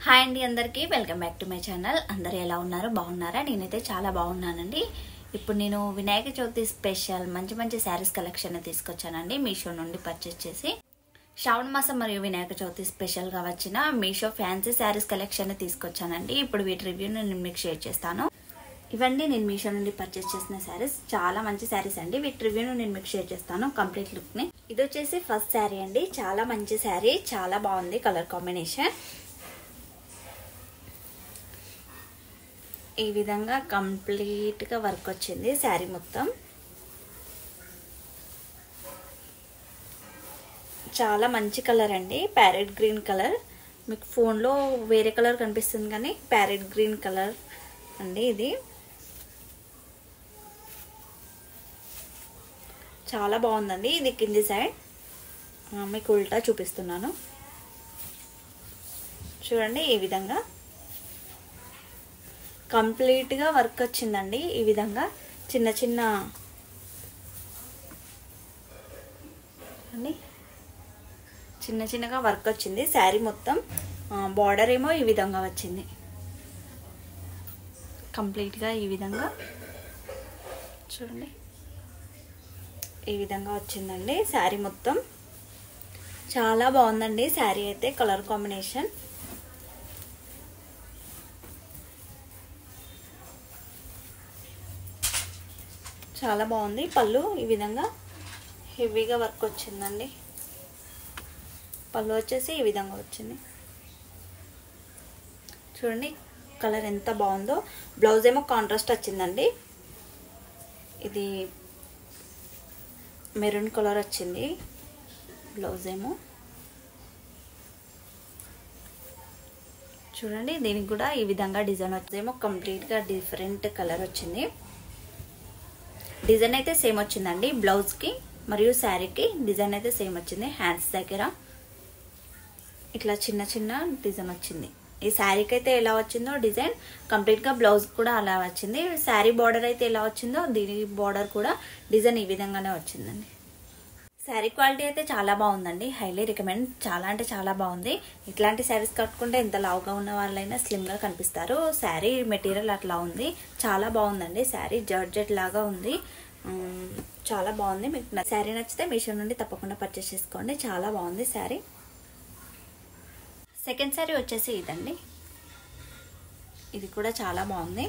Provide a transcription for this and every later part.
Hi అండి అందరికీ welcome back to my channel. అందరూ ఎలా ఉన్నారు? బాగున్నారా? నేనైతే చాలా బాగున్నానండి. ఇప్పుడు నేను వినాయక చవితి స్పెషల్ మంచి మంచి శారీస్ కలెక్షన్ తీసుకొచ్చానండి మీషో నుండి పర్చేస్ చేసి. శ్రావణ మాసం మరియు వినాయక చవితి స్పెషల్గా వచ్చిన మీషో ఫ్యాన్సీ శారీస్ కలెక్షన్ తీసుకొచ్చానండి. ఇప్పుడు వీటి రివ్యూను నేను మీకు షేర్ చేస్తాను. ఇవన్నీ నేను మీషో నుండి పర్చేస్ చేసిన శారీస్, చాలా మంచి శారీస్ అండి. వీటి రివ్యూను నేను మీకు షేర్ చేస్తాను కంప్లీట్ లుక్ని. ఇది వచ్చేసి ఫస్ట్ శారీ అండి. చాలా మంచి శారీ, చాలా బాగుంది కలర్ కాంబినేషన్. ఈ విధంగా కంప్లీట్ గా వర్క్ వచ్చింది శారీ మొత్తం. చాలా మంచి కలర్ అండి, ప్యారెట్ గ్రీన్ కలర్. మీకు ఫోన్లో వేరే కలర్ కనిపిస్తుంది కానీ ప్యారెట్ గ్రీన్ కలర్ అండి ఇది. చాలా బాగుందండి. ఇది కింది సైడ్ మీకు ఉల్టా చూపిస్తున్నాను చూడండి. ఈ విధంగా కంప్లీట్గా వర్క్ వచ్చిందండి. ఈ విధంగా చిన్న చిన్న చిన్న చిన్నగా వర్క్ వచ్చింది శారీ మొత్తం. బార్డర్ ఏమో ఈ విధంగా వచ్చింది కంప్లీట్గా. ఈ విధంగా చూడండి, ఈ విధంగా వచ్చిందండి శారీ మొత్తం. చాలా బాగుందండి శారీ అయితే, కలర్ కాంబినేషన్. చాలా బాగుంది. పళ్ళు ఈ విధంగా హెవీగా వర్క్ వచ్చిందండి. పళ్ళు వచ్చేసి ఈ విధంగా వచ్చింది చూడండి. కలర్ ఎంత బాగుందో. బ్లౌజ్ ఏమో కాంట్రాస్ట్ వచ్చిందండి. ఇది మెరూన్ కలర్ వచ్చింది బ్లౌజ్ ఏమో. చూడండి, దీనికి కూడా ఈ విధంగా డిజైన్ వచ్చేమో కంప్లీట్గా డిఫరెంట్ కలర్ వచ్చింది. డిజైన్ అయితే సేమ్ వచ్చిందండి. బ్లౌజ్కి మరియు శారీకి డిజైన్ అయితే సేమ్ వచ్చింది. హ్యాండ్స్ దగ్గర ఇట్లా చిన్న చిన్న డిజైన్ వచ్చింది. ఈ శారీకి అయితే ఎలా వచ్చిందో డిజైన్ కంప్లీట్గా బ్లౌజ్ కూడా అలా వచ్చింది. శారీ బార్డర్ అయితే ఎలా వచ్చిందో దీని బార్డర్ కూడా డిజైన్ ఈ విధంగానే వచ్చిందండి. శారీ క్వాలిటీ అయితే చాలా బాగుందండి. Highly recommend. చాలా అంటే చాలా బాగుంది. ఇట్లాంటి శారీస్ కట్టుకుంటే ఎంత లావుగా ఉన్న వాళ్ళైనా స్లిమ్గా కనిపిస్తారు. శారీ మెటీరియల్ అట్లా ఉంది. చాలా బాగుందండి. శారీ జార్జెట్ లాగా ఉంది. చాలా బాగుంది. మీకు శారీ నచ్చితే మీషో నుండి తప్పకుండా పర్చేస్ చేసుకోండి. చాలా బాగుంది శారీ. సెకండ్ శారీ వచ్చేసి ఇదండి. ఇది కూడా చాలా బాగుంది.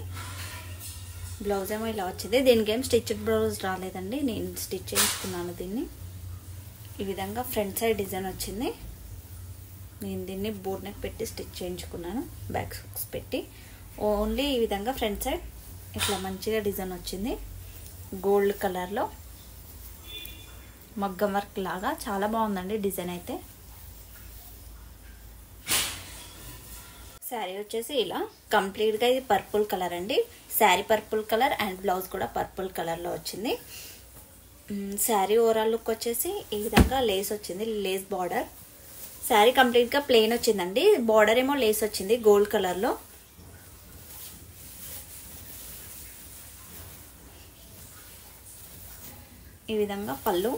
బ్లౌజ్ ఏమో ఇలా వచ్చింది. దీనికి ఏం స్టిచ్డ్ బ్లౌజ్ రాలేదండి, నేను స్టిచ్ చేయించుకున్నాను దీన్ని. ఈ విధంగా ఫ్రంట్ సైడ్ డిజైన్ వచ్చింది. నేను దీన్ని బోట్ నెక్ పెట్టి స్టిచ్ చేయించుకున్నాను, బ్యాక్ హుక్స్ పెట్టి. ఓన్లీ ఈ విధంగా ఫ్రంట్ సైడ్ ఇట్లా మంచిగా డిజైన్ వచ్చింది. గోల్డ్ కలర్లో మగ్గం వర్క్ లాగా చాలా బాగుందండి డిజైన్ అయితే. శారీ వచ్చేసి ఇలా కంప్లీట్గా ఇది పర్పుల్ కలర్ అండి. Sari purple colour and blouse కూడా పర్పుల్ కలర్లో వచ్చింది. శారీ ఓవరాల్ లుక్ వచ్చేసి ఈ విధంగా లేస్ వచ్చింది, లేస్ బార్డర్. శారీ కంప్లీట్గా ప్లెయిన్ వచ్చిందండి. బార్డర్ ఏమో లేస్ వచ్చింది గోల్డ్ కలర్లో. ఈ విధంగా పళ్ళు.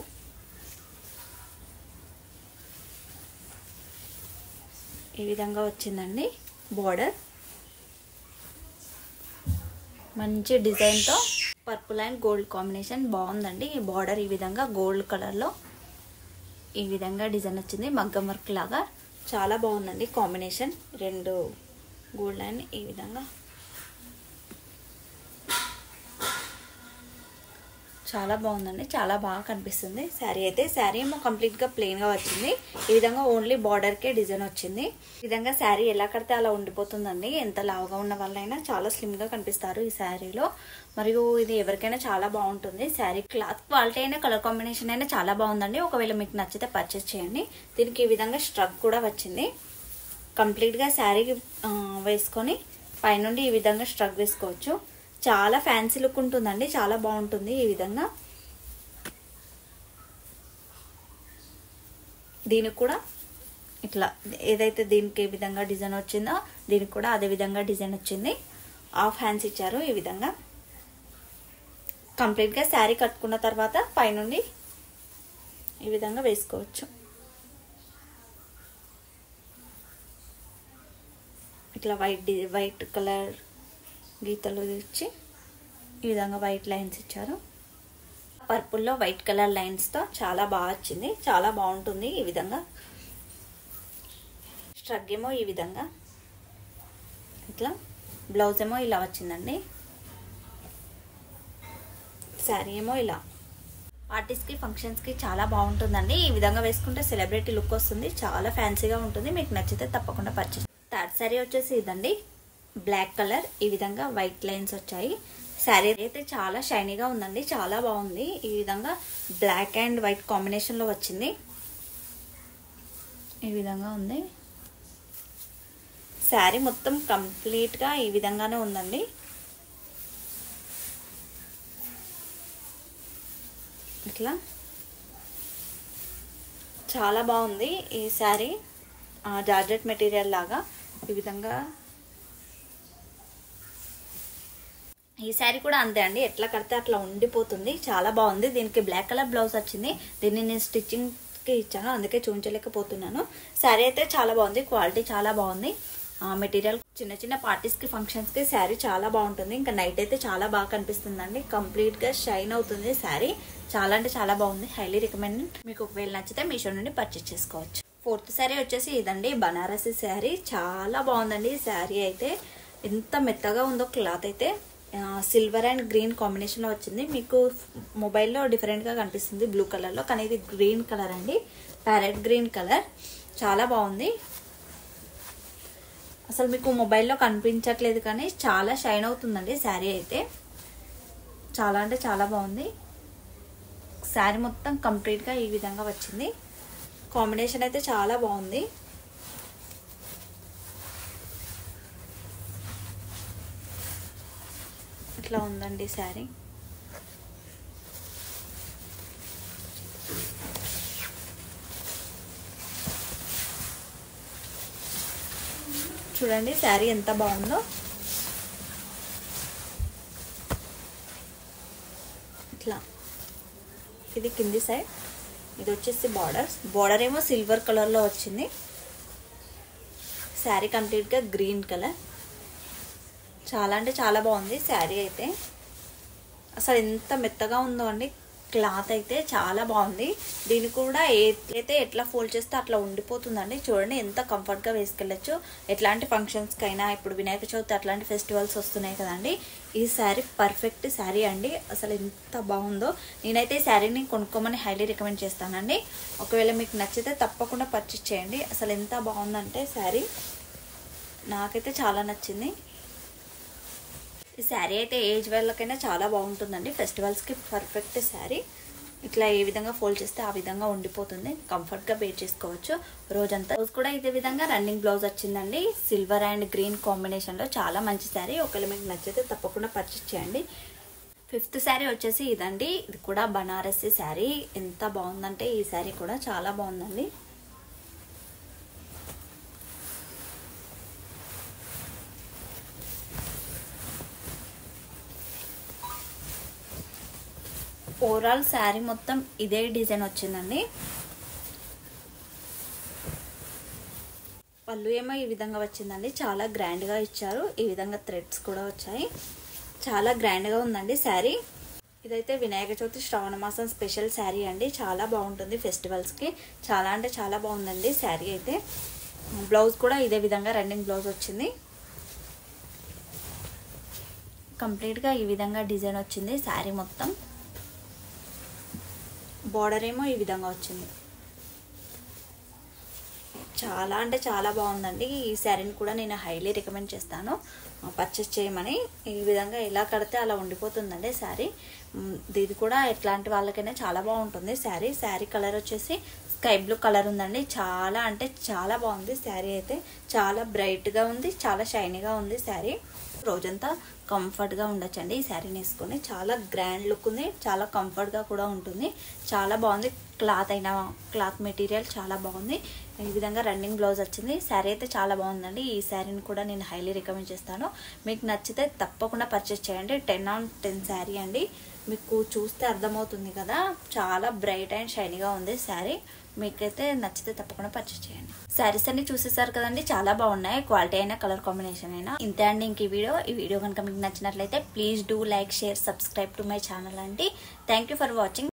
ఈ విధంగా వచ్చిందండి బార్డర్. మంచి డిజైన్తో పర్పుల్ అండ్ గోల్డ్ కాంబినేషన్ బాగుందండి. ఈ బార్డర్ ఈ విధంగా గోల్డ్ కలర్లో ఈ విధంగా డిజైన్ వచ్చింది మగ్గం వర్క్ లాగా. చాలా బాగుందండి కాంబినేషన్. రెండు గోల్డ్ అండ్ ఈ విధంగా చాలా బాగుందండి. చాలా బాగా కనిపిస్తుంది శారీ అయితే. శారీ ఏమో కంప్లీట్గా ప్లెయిన్గా వచ్చింది. ఈ విధంగా ఓన్లీ బార్డర్కే డిజైన్ వచ్చింది. ఈ విధంగా శారీ ఎలా కడితే అలా ఉండిపోతుందండి. ఎంత లావుగా ఉన్న వాళ్ళైనా చాలా స్లిమ్గా కనిపిస్తారు ఈ శారీలో. మరియు ఇది ఎవరికైనా చాలా బాగుంటుంది. శారీ క్లాత్ క్వాలిటీ అయినా కలర్ కాంబినేషన్ అయినా చాలా బాగుందండి. ఒకవేళ మీకు నచ్చితే పర్చేస్ చేయండి. దీనికి ఈ విధంగా స్ట్రక్ కూడా వచ్చింది. కంప్లీట్గా శారీ వేసుకొని పైనుండి ఈ విధంగా స్ట్రక్ వేసుకోవచ్చు. చాలా ఫ్యాన్సీ లుక్ ఉంటుందండి. చాలా బాగుంటుంది. ఈ విధంగా దీనికి కూడా ఇట్లా ఏదైతే దీనికి ఏ విధంగా డిజైన్ వచ్చిందో దీనికి కూడా అదే విధంగా డిజైన్ వచ్చింది. హాఫ్ హ్యాండ్స్ ఇచ్చారు. ఈ విధంగా కంప్లీట్గా శారీ కట్టుకున్న తర్వాత పైనుండి ఈ విధంగా వేసుకోవచ్చు. ఇట్లా వైట్ కలర్ గీతలు ఇచ్చి ఈ విధంగా వైట్ లైన్స్ ఇచ్చారు. పర్పుల్లో వైట్ కలర్ లైన్స్తో చాలా బాగా వచ్చింది, చాలా బాగుంటుంది. ఈ విధంగా స్ట్రగ్ ఏమో ఈ విధంగా, ఇట్లా బ్లౌజ్ ఏమో ఇలా వచ్చిందండి. శారీ ఏమో ఇలా. పార్టీస్కి ఫంక్షన్స్కి చాలా బాగుంటుందండి. ఈ విధంగా వేసుకుంటే సెలబ్రిటీ లుక్ వస్తుంది, చాలా ఫ్యాన్సీగా ఉంటుంది. మీకు నచ్చితే తప్పకుండా పర్చేస్. థర్డ్ శారీ వచ్చేసి ఇదండి, బ్లాక్ కలర్, ఈ విధంగా వైట్ లైన్స్ వచ్చాయి. శారీ అయితే చాలా షైనీగా ఉందండి, చాలా బాగుంది. ఈ విధంగా బ్లాక్ అండ్ వైట్ కాంబినేషన్లో వచ్చింది. ఈ విధంగా ఉంది శారీ మొత్తం కంప్లీట్గా ఈ విధంగానే ఉందండి. ఇట్లా చాలా బాగుంది ఈ శారీ, జార్జెట్ మెటీరియల్ లాగా. ఈ విధంగా ఈ శారీ కూడా అంతే అండి, ఎట్లా కడితే అట్లా ఉండిపోతుంది, చాలా బాగుంది. దీనికి బ్లాక్ కలర్ బ్లౌజ్ వచ్చింది, దీన్ని నేను స్టిచ్చింగ్కి ఇచ్చాను, అందుకే చూపించలేకపోతున్నాను. శారీ అయితే చాలా బాగుంది, క్వాలిటీ చాలా బాగుంది. మెటీరియల్ చిన్న చిన్న పార్టీస్కి ఫంక్షన్స్కి శారీ చాలా బాగుంటుంది. ఇంకా నైట్ అయితే చాలా బాగా కనిపిస్తుందండి, కంప్లీట్గా షైన్ అవుతుంది శారీ. చాలా అంటే చాలా బాగుంది, హైలీ రికమెండెడ్. మీకు ఒకవేళ నచ్చితే మీషో నుండి పర్చేస్ చేసుకోవచ్చు. ఫోర్త్ శారీ వచ్చేసి ఇదండి, బనారసి శారీ. చాలా బాగుందండి ఈ శారీ అయితే, ఎంత మెత్తగా ఉందో క్లాత్ అయితే. సిల్వర్ అండ్ గ్రీన్ కాంబినేషన్లో వచ్చింది. మీకు మొబైల్లో డిఫరెంట్గా కనిపిస్తుంది బ్లూ కలర్లో, కానీ ఇది గ్రీన్ కలర్ అండి, ప్యారెట్ గ్రీన్ కలర్. చాలా బాగుంది, అసలు మీకు మొబైల్లో కనిపించట్లేదు కానీ చాలా షైన్ అవుతుందండి శారీ అయితే. చాలా అంటే చాలా బాగుంది. శారీ మొత్తం కంప్లీట్గా ఈ విధంగా వచ్చింది. కాంబినేషన్ అయితే చాలా బాగుంది. ఇట్లా ఉందండి శారీ. చూడండి శారీ ఎంత బాగుందో. ఇట్లా ఇది కింది సైడ్, ఇది వచ్చేసి బార్డర్ ఏమో సిల్వర్ కలర్లో వచ్చింది. శారీ కంప్లీట్గా గ్రీన్ కలర్. చాలా అంటే చాలా బాగుంది శారీ అయితే, అసలు ఎంత మెత్తగా ఉందో అండి క్లాత్ అయితే, చాలా బాగుంది. దీన్ని కూడా అయితే ఎట్లా ఫోల్డ్ చేస్తే అట్లా ఉండిపోతుందండి. చూడండి ఎంత కంఫర్ట్గా వేసుకెళ్ళచ్చు ఎట్లాంటి ఫంక్షన్స్కి అయినా. ఇప్పుడు వినాయక చవితి అట్లాంటి ఫెస్టివల్స్ వస్తున్నాయి కదండి, ఈ శారీ పర్ఫెక్ట్ శారీ అండి. అసలు ఎంత బాగుందో. నేనైతే ఈ శారీని కొనుక్కోమని హైలీ రికమెండ్ చేస్తానండి. ఒకవేళ మీకు నచ్చితే తప్పకుండా పర్చేస్ చేయండి. అసలు ఎంత బాగుందంటే శారీ, నాకైతే చాలా నచ్చింది. ఈ శారీ అయితే ఏజ్ వాళ్ళకైనా చాలా బాగుంటుందండి, ఫెస్టివల్స్కి పర్ఫెక్ట్ శారీ. ఇట్లా ఏ విధంగా ఫోల్డ్ చేస్తే ఆ విధంగా ఉండిపోతుంది, కంఫర్ట్గా వేర్ చేసుకోవచ్చు రోజంతా. బ్లౌజ్ కూడా ఇదే విధంగా రన్నింగ్ బ్లౌజ్ వచ్చిందండి, సిల్వర్ అండ్ గ్రీన్ కాంబినేషన్లో. చాలా మంచి శారీ, ఒకవేళ మీకు నచ్చితే తప్పకుండా పర్చేస్ చేయండి. ఫిఫ్త్ శారీ వచ్చేసి ఇదండి, ఇది కూడా బనారసి శారీ. ఎంత బాగుందంటే ఈ శారీ కూడా చాలా బాగుందండి. ఓవరాల్ శారీ మొత్తం ఇదే డిజైన్ వచ్చిందండి. పళ్ళు ఏమో ఈ విధంగా వచ్చిందండి, చాలా గ్రాండ్గా ఇచ్చారు. ఈ విధంగా థ్రెడ్స్ కూడా వచ్చాయి, చాలా గ్రాండ్గా ఉందండి శారీ. ఇదైతే వినాయక చవితి శ్రావణ మాసం స్పెషల్ శారీ అండి, చాలా బాగుంటుంది ఫెస్టివల్స్కి. చాలా అంటే చాలా బాగుందండి శారీ అయితే. బ్లౌజ్ కూడా ఇదే విధంగా రన్నింగ్ బ్లౌజ్ వచ్చింది. కంప్లీట్గా ఈ విధంగా డిజైన్ వచ్చింది శారీ మొత్తం. బార్డర్ ఏమో ఈ విధంగా వచ్చింది. చాలా అంటే చాలా బాగుందండి. ఈ శారీని కూడా నేను హైలీ రికమెండ్ చేస్తాను పర్చేస్ చేయమని. ఈ విధంగా ఎలా కడితే అలా ఉండిపోతుందండి శారీ. ఇది కూడా ఎట్లాంటి వాళ్ళకైనా చాలా బాగుంటుంది శారీ. శారీ కలర్ వచ్చేసి స్కై బ్లూ కలర్ ఉందండి. చాలా అంటే చాలా బాగుంది శారీ అయితే, చాలా బ్రైట్గా ఉంది, చాలా షైనీగా ఉంది శారీ. రోజంతా కంఫర్ట్గా ఉండొచ్చండి ఈ శారీని వేసుకొని. చాలా గ్రాండ్ లుక్ ఉంది, చాలా కంఫర్ట్గా కూడా ఉంటుంది. చాలా బాగుంది, క్లాత్ మెటీరియల్ చాలా బాగుంది. ఈ విధంగా రన్నింగ్ బ్లౌజ్ వచ్చింది. శారీ అయితే చాలా బాగుందండి. ఈ శారీని కూడా నేను హైలీ రికమెండ్ చేస్తాను. మీకు నచ్చితే తప్పకుండా పర్చేస్ చేయండి. 10/10 శారీ అండి, మీకు చూస్తే అర్థమవుతుంది కదా, చాలా బ్రైట్ అండ్ షైనీగా ఉంది శారీ. మీకైతే నచ్చితే తప్పకుండా పర్చేస్ చేయండి. శారీస్ అన్ని చూసేసారు కదండి, చాలా బాగున్నాయి, క్వాలిటీ అయినా కలర్ కాంబినేషన్ అయినా. ఇంతే అండి ఇంక ఈ వీడియో కనుక మీకు నచ్చినట్లయితే please do like, share, subscribe to my channel అండి. Thank you for watching.